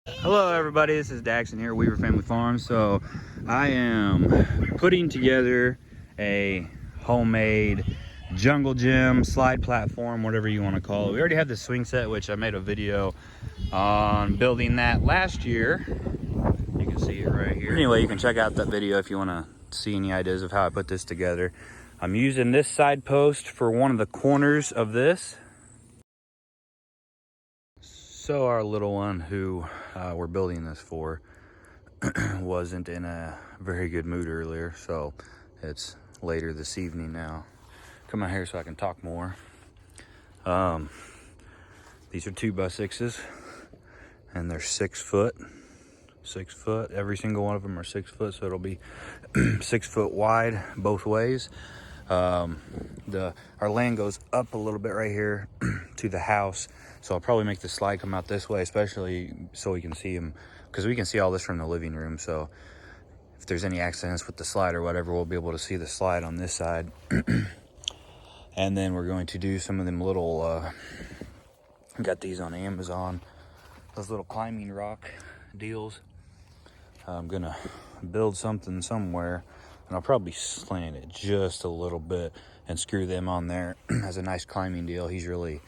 Hello everybody, this is Daxon here, Weaver Family Farms. So I am putting together a homemade jungle gym, slide platform, whatever you want to call it. We already have the swing set, which I made a video on building that last year. You can see it right here. Anyway, you can check out that video if you want to see any ideas of how I put this together. I'm using this side post for one of the corners of this. So our little one who we're building this for wasn't in a very good mood earlier, so it's later this evening now. Come out here so I can talk more. These are 2x6s and they're 6 foot. 6 foot. Every single one of them are 6 foot, so it'll be 6 foot wide both ways. Our land goes up a little bit right here to the house, so I'll probably make the slide come out this way, especially so we can see them, because we can see all this from the living room. So if there's any accidents with the slide or whatever, we'll be able to see the slide on this side. And then we're going to do some of them little got these on Amazon, those little climbing rock deals. I'm gonna build something somewhere, and I'll probably slant it just a little bit and screw them on there as a nice climbing deal. He's really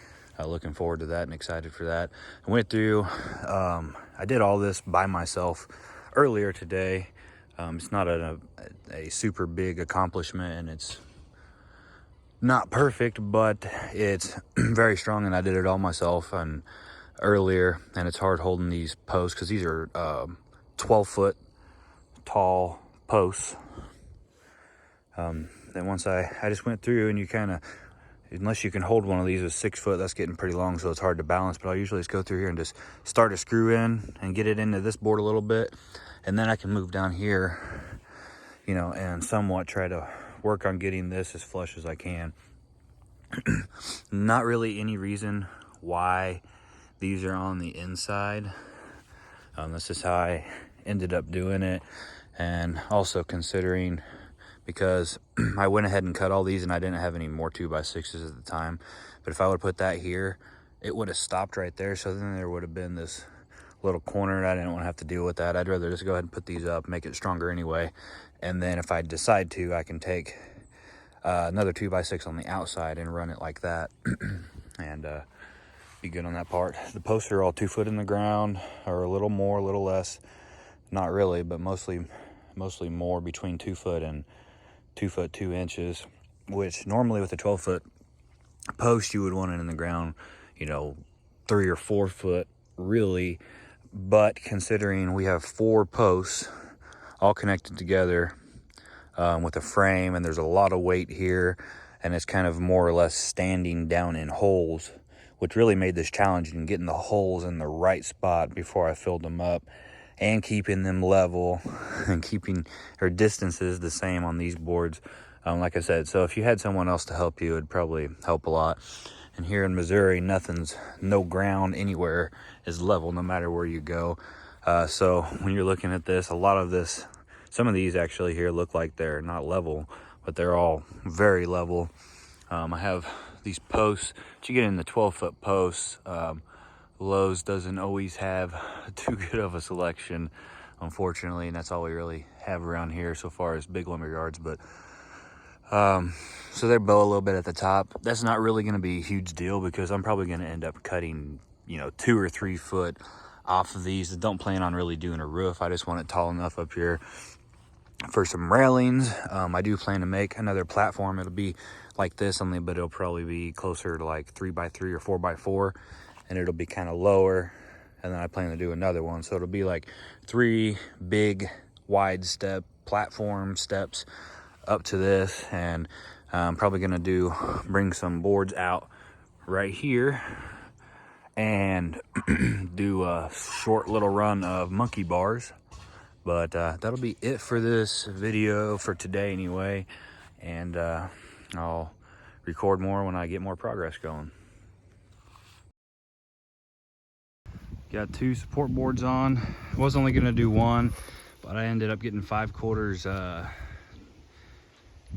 looking forward to that and excited for that. I went through, I did all this by myself earlier today. It's not a super big accomplishment, and it's not perfect, but it's very strong, and I did it all myself and earlier. And it's hard holding these posts because these are 12-foot tall posts. Then once I just went through, and you kind of, unless you can hold one of these with 6 foot, that's getting pretty long, so it's hard to balance. But I'll usually just go through here and just start a screw in and get it into this board a little bit, and then I can move down here, you know, and somewhat try to work on getting this as flush as I can. Not really any reason why these are on the inside. This is how I ended up doing it, and also considering, because I went ahead and cut all these and I didn't have any more 2x6s at the time. But if I would have put that here, it would have stopped right there. So then there would have been this little corner, and I didn't want to have to deal with that. I'd rather just go ahead and put these up, make it stronger anyway. And then if I decide to, I can take another 2x6 on the outside and run it like that and be good on that part. The posts are all 2 foot in the ground, or a little more, a little less. Not really, but mostly more, between 2 foot and 2 foot 2 inches, which normally with a 12-foot post you would want it in the ground, you know, 3 or 4 foot really. But considering we have 4 posts all connected together with a frame, and there's a lot of weight here, and it's kind of more or less standing down in holes, which really made this challenging, getting the holes in the right spot before I filled them up, and keeping them level and keeping our distances the same on these boards. Like I said, so if you had someone else to help you, it'd probably help a lot. And here in Missouri, no ground anywhere is level, no matter where you go. So when you're looking at this, a lot of this, some of these actually here look like they're not level, but they're all very level. I have these posts that you get in the 12-foot posts. Lowe's doesn't always have too good of a selection, unfortunately, and that's all we really have around here so far as big lumber yards. But so they bow a little bit at the top. That's not really going to be a huge deal, because I'm probably going to end up cutting, you know, 2 or 3 foot off of these. I don't plan on really doing a roof. I just want it tall enough up here for some railings. I do plan to make another platform. It'll be like this only, but it'll probably be closer to like 3x3 or 4x4, and it'll be kind of lower. And then I plan to do another one, so it'll be like 3 big wide step platform steps up to this. And I'm probably gonna bring some boards out right here and do a short little run of monkey bars. But that'll be it for this video for today anyway, and I'll record more when I get more progress going. Got 2 support boards on. I was only gonna do 1, but I ended up getting 5/4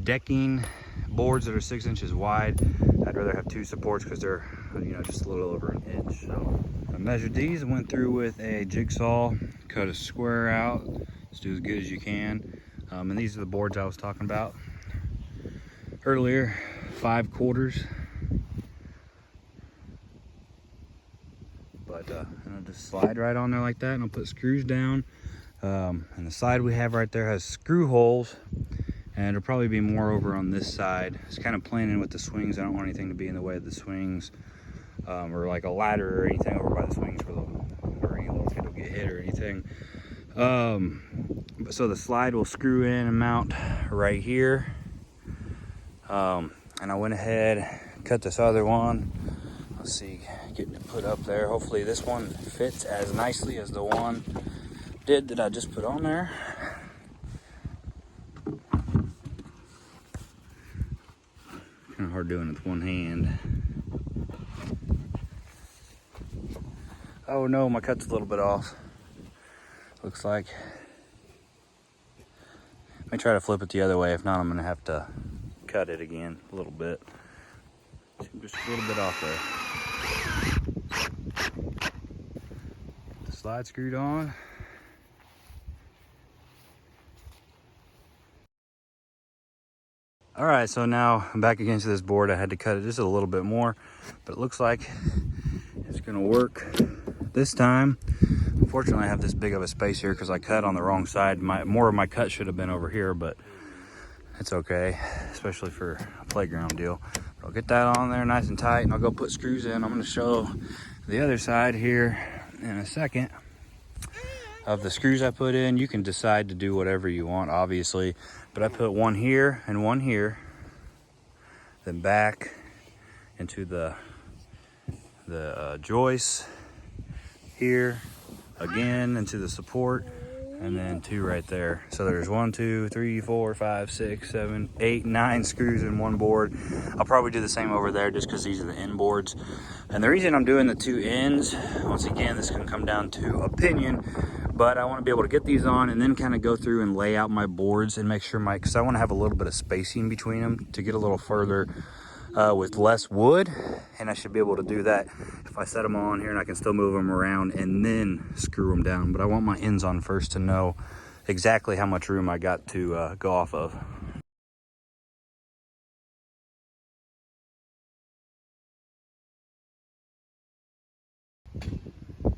decking boards that are 6 inches wide. I'd rather have 2 supports because they're, you know, just a little over an inch. So I measured these and went through with a jigsaw, cut a square out. Just do as good as you can. And these are the boards I was talking about earlier, 5/4. But and I'll just slide right on there like that, and I'll put screws down. And the side we have right there has screw holes, and it'll probably be more over on this side. It's kind of planning with the swings. I don't want anything to be in the way of the swings, or like a ladder or anything over by the swings where any little kid will get hit or anything. So the slide will screw in and mount right here. And I went ahead, cut this other one. Let's see, getting it put up there. Hopefully this one fits as nicely as the one did that I just put on there. Kind of hard doing it with one hand. Oh no, my cut's a little bit off. Looks like. Let me try to flip it the other way. If not, I'm gonna have to cut it again a little bit. Just a little bit off there. The slide screwed on. All right, so now I'm back against this board. I had to cut it just a little bit more, but it looks like it's gonna work this time. Unfortunately, I have this big of a space here because I cut on the wrong side. More of my cut should have been over here, but it's okay, especially for a playground deal. But I'll get that on there nice and tight, and I'll go put screws in. I'm gonna show the other side here in a second of the screws I put in. You can decide to do whatever you want, obviously, but I put one here and one here, then back into the joist here, again into the support, and then 2 right there. So there's 1, 2, 3, 4, 5, 6, 7, 8, 9 screws in one board. I'll probably do the same over there just because these are the end boards. And the reason I'm doing the 2 ends, once again, this can come down to opinion, but I want to be able to get these on and then kind of go through and lay out my boards and make sure because I want to have a little bit of spacing between them to get a little further with less wood, and I should be able to do that if I set them on here, and I can still move them around and then screw them down. But I want my ends on first to know exactly how much room I got to go off of.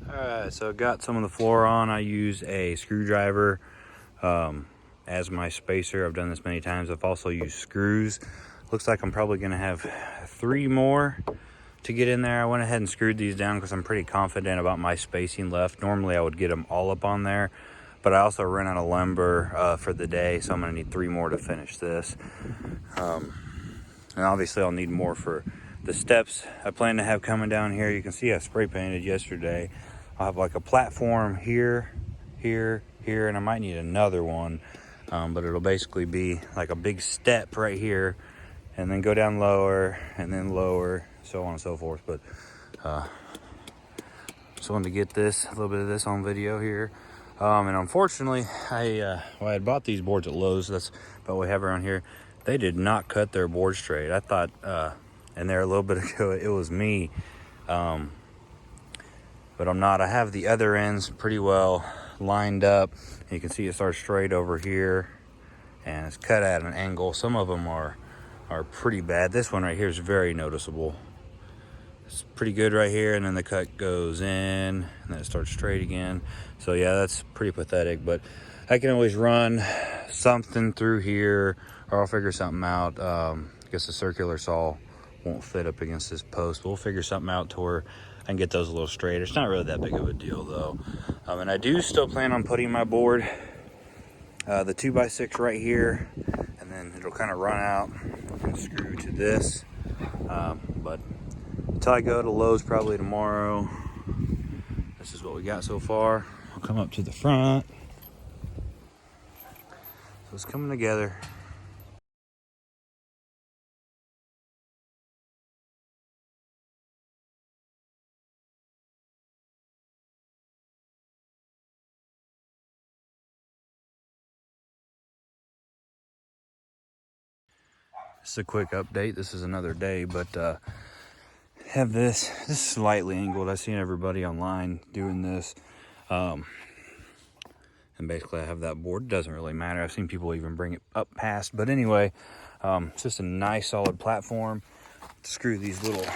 Alright, so I got some of the floor on. I use a screwdriver as my spacer. I've done this many times. I've also used screws. Looks like I'm probably going to have 3 more to get in there. I went ahead and screwed these down because I'm pretty confident about my spacing left. Normally I would get them all up on there, but I also ran out of lumber for the day, so I'm going to need 3 more to finish this. And obviously I'll need more for the steps I plan to have coming down here. You can see I spray painted yesterday. I'll have like a platform here, here, here, and I might need another one, but it'll basically be like a big step right here, and then go down lower, and then lower, so on and so forth. But just wanted to get this, a little bit of this on video here. And unfortunately, I had bought these boards at Lowe's. That's about what we have around here. They did not cut their board straight. I thought, and there a little bit ago, it was me. But I'm not. I have the other ends pretty well lined up. You can see it starts straight over here, and it's cut at an angle. Some of them are pretty bad. This one right here is very noticeable. It's pretty good right here, and then the cut goes in, and then it starts straight again. So yeah, that's pretty pathetic, but I can always run something through here, or I'll figure something out. I guess the circular saw won't fit up against this post. We'll figure something out to where I can get those a little straighter. It's not really that big of a deal though. And I do still plan on putting my board, the 2x6 right here, and then it'll kind of run out and screw to this. But until I go to Lowe's probably tomorrow, this is what we got so far. I'll come up to the front. So it's coming together. Just a quick update. This is another day, but have this slightly angled. I've seen everybody online doing this. And basically I have that board. It doesn't really matter. I've seen people even bring it up past. But anyway, it's just a nice solid platform to screw these little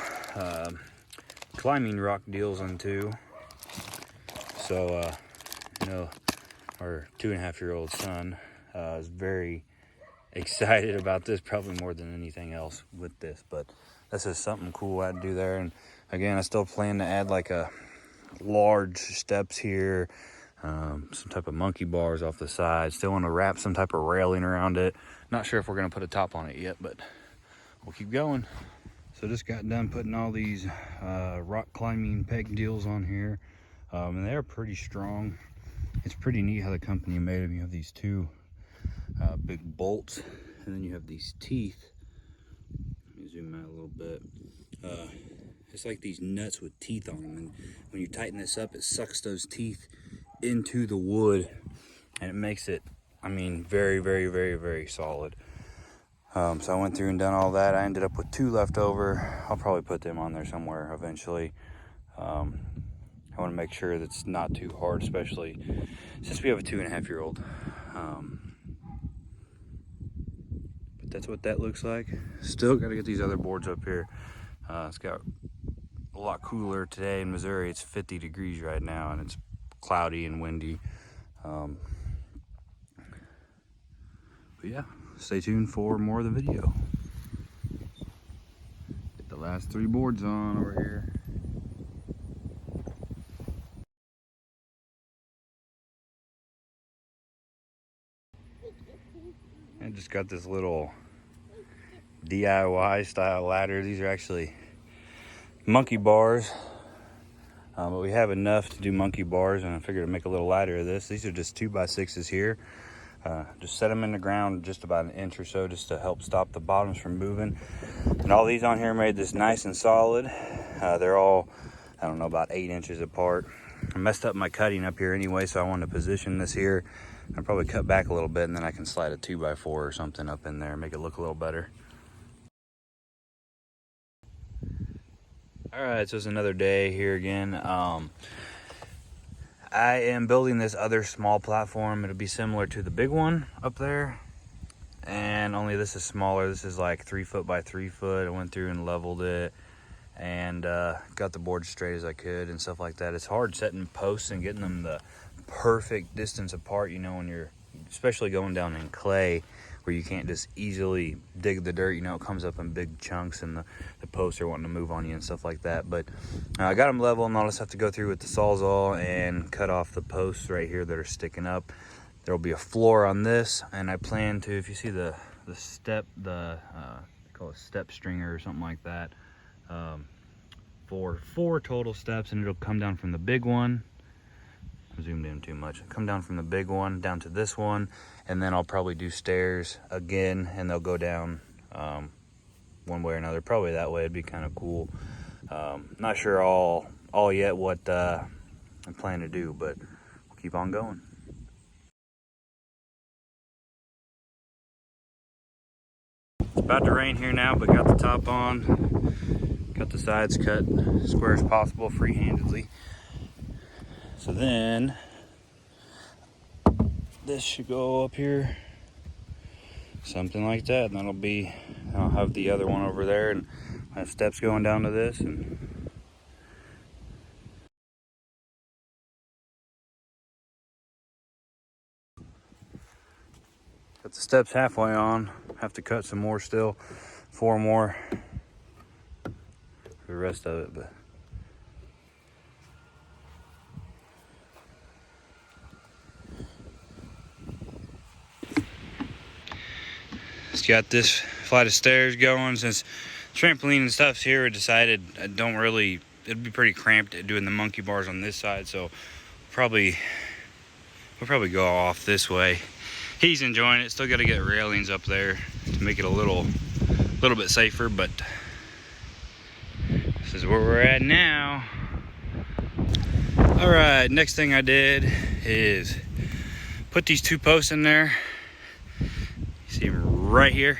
climbing rock deals into. So, our 2.5-year-old son is very excited about this, probably more than anything else with this. But this is something cool I'd do there. And again, I still plan to add like a large steps here, some type of monkey bars off the side. Still want to wrap some type of railing around it. Not sure if we're going to put a top on it yet, but we'll keep going. So just got done putting all these rock climbing peg deals on here, and they're pretty strong. It's pretty neat how the company made them. You have these two big bolts, and then you have these teeth. Let me zoom out a little bit. It's like these nuts with teeth on them, and when you tighten this up, it sucks those teeth into the wood, and it makes it, I mean, very, very, very, very solid. So I went through and done all that. I ended up with 2 left over. I'll probably put them on there somewhere eventually. I want to make sure that's not too hard, especially since we have a 2.5-year-old. But that's what that looks like. Still got to get these other boards up here. It's got a lot cooler today in Missouri. It's 50 degrees right now, and it's cloudy and windy. But yeah, stay tuned for more of the video. Get the last 3 boards on over here. I just got this little DIY style ladder. These are actually monkey bars, but we have enough to do monkey bars, and I figured to make a little ladder of this. These are just 2x6s here. Just set them in the ground just about an inch or so, just to help stop the bottoms from moving. And all these on here made this nice and solid. They're all, I don't know, about 8 inches apart. I messed up my cutting up here anyway, so I wanted to position this here. I'll probably cut back a little bit, and then I can slide a 2x4 or something up in there, make it look a little better. All right, so it's another day here again. I am building this other small platform. It'll be similar to the big one up there, and only this is smaller. This is like 3 foot by 3 foot. I went through and leveled it, and got the board straight as I could and stuff like that. It's hard setting posts and getting them the perfect distance apart, when you're especially going down in clay where you can't just easily dig the dirt. It comes up in big chunks, and the posts are wanting to move on you and stuff like that. But I got them level, and I'll just have to go through with the Sawzall and cut off the posts right here that are sticking up. There will be a floor on this, and I plan to, if you see the step, they call it step stringer or something like that, for 4 total steps, and it'll come down from the big one. I zoomed in too much. Come down from the big one down to this one, and then I'll probably do stairs again, and they'll go down one way or another. Probably that way. It'd be kind of cool. Not sure all yet what I plan to do, but we'll keep on going. It's about to rain here now, but got the top on. Got the sides cut as square as possible, free-handedly. So then this should go up here, something like that, and that'll be, I'll have the other one over there, and I have steps going down to this, and got the steps halfway on. Have to cut some more still, 4 more for the rest of it, but it's got this flight of stairs going. Since trampoline and stuff's here, I decided it'd be pretty cramped doing the monkey bars on this side, so we'll probably go off this way. He's enjoying it. Still got to get railings up there to make it a little bit safer, but this is where we're at now. All right, next thing I did is put these 2 posts in there. You see them right here.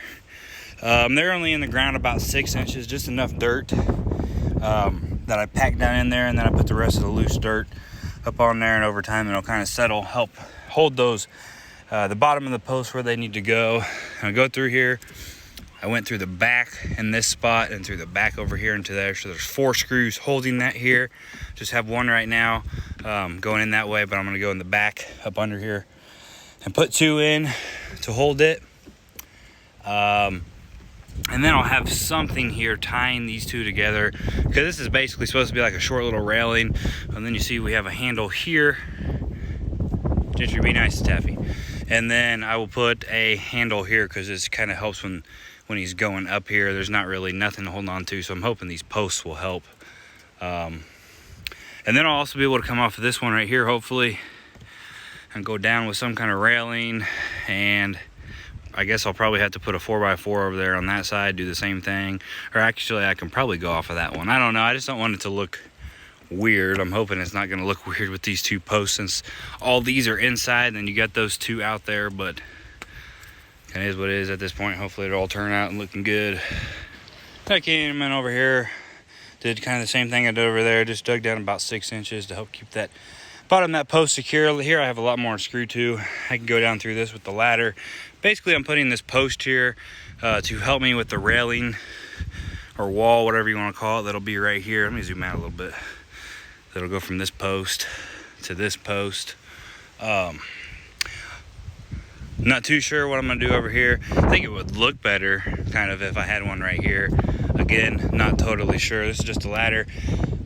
They're only in the ground about 6 inches, just enough dirt that I packed down in there, and then I put the rest of the loose dirt up on there, and over time it'll kind of settle, help hold those the bottom of the post where they need to go. I go through here. I went through the back in this spot and through the back over here into there. So there's 4 screws holding that here. Just have one right now going in that way, but I'm gonna go in the back up under here and put 2 in to hold it. And then I'll have something here tying these 2 together, because this is basically supposed to be like a short little railing. And then you see we have a handle here. Gentry, be nice to Taffy. And then I will put a handle here, because this kind of helps when he's going up here. There's not really nothing to hold on to, so I'm hoping these posts will help. And then I'll also be able to come off of this one right here, hopefully, and go down with some kind of railing. And I guess I'll probably have to put a 4x4 over there on that side, do the same thing. Or actually, I can probably go off of that one. I don't know. I just don't want it to look weird. I'm hoping it's not going to look weird with these 2 posts, since all these are inside, and you got those 2 out there. But it is what it is at this point. Hopefully it'll all turn out and looking good. I came in over here, did kind of the same thing I did over there, just dug down about 6 inches to help keep that bottom of that post secure. Here I have a lot more to screw to. I can go down through this with the ladder. Basically, I'm putting this post here to help me with the railing or wall, whatever you want to call it. That'll be right here. Let me zoom out a little bit. That'll go from this post to this post. Not too sure what I'm gonna do over here. I think it would look better kind of if I had one right here. Again, not totally sure. This is just a ladder.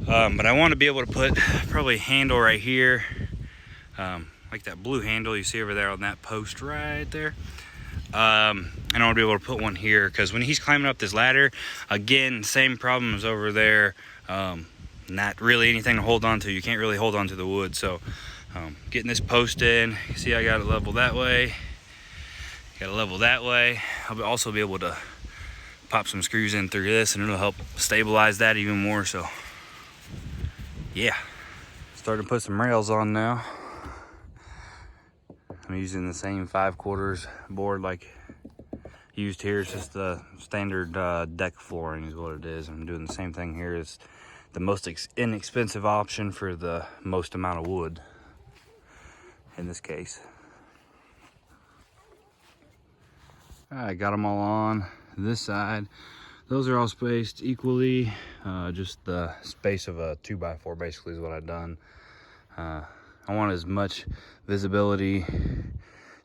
But I want to be able to put probably a handle right here, like that blue handle you see over there on that post right there. And I want to be able to put one here, because when he's climbing up this ladder, again, same problem as over there. Not really anything to hold on to. You can't really hold on to the wood. So getting this post in, you see I got it level that way. Got it level that way. I'll also be able to pop some screws in through this, and it'll help stabilize that even more. So yeah, starting to put some rails on now. I'm using the same 5/4 board like used here. It's just the standard deck flooring is what it is. I'm doing the same thing here. It's the most inexpensive option for the most amount of wood in this case. I got them all on this side. Those are all spaced equally. Just the space of a 2x4 basically is what I've done. I want as much visibility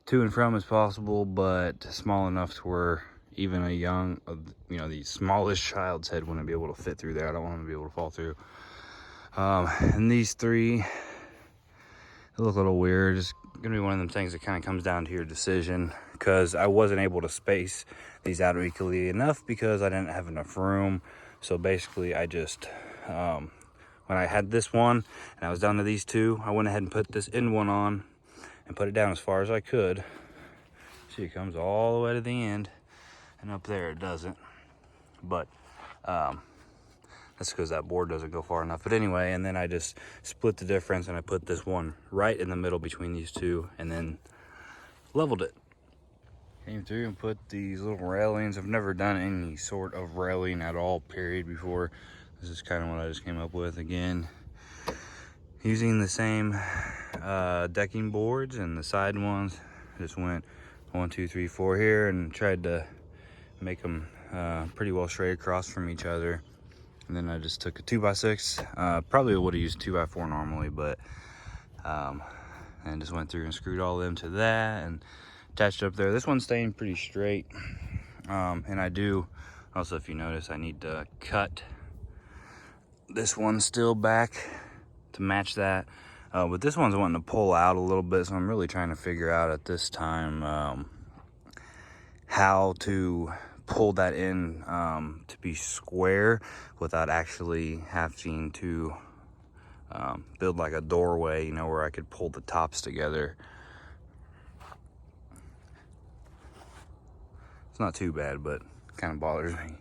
to and from as possible, but small enough to where even a young, the smallest child's head wouldn't be able to fit through there. I don't want them to be able to fall through. And these 3, they look a little weird. It's gonna be one of them things that kind of comes down to your decision, because I wasn't able to space these out equally enough because I didn't have enough room. So basically I just, when I had this one and I was down to these 2, I went ahead and put this end one on and put it down as far as I could. See, it comes all the way to the end, and up there it doesn't. But that's because that board doesn't go far enough. But anyway, and then I just split the difference, and I put this one right in the middle between these 2, and then leveled it. Came through and put these little railings. I've never done any sort of railing at all, period, before. This is kind of what I just came up with. Again, using the same decking boards and the side ones. Just went 1, 2, 3, 4 here, and tried to make them pretty well straight across from each other. And then I just took a 2x6. Probably would have used 2x4 normally, but and just went through and screwed all of them to that and attached it up there. This one's staying pretty straight. And I do also, if you notice, I need to cut this one still back to match that. But this one's wanting to pull out a little bit, so I'm really trying to figure out at this time how to pull that in to be square without actually having to build like a doorway, where I could pull the tops together. It's not too bad, but kind of bothers me.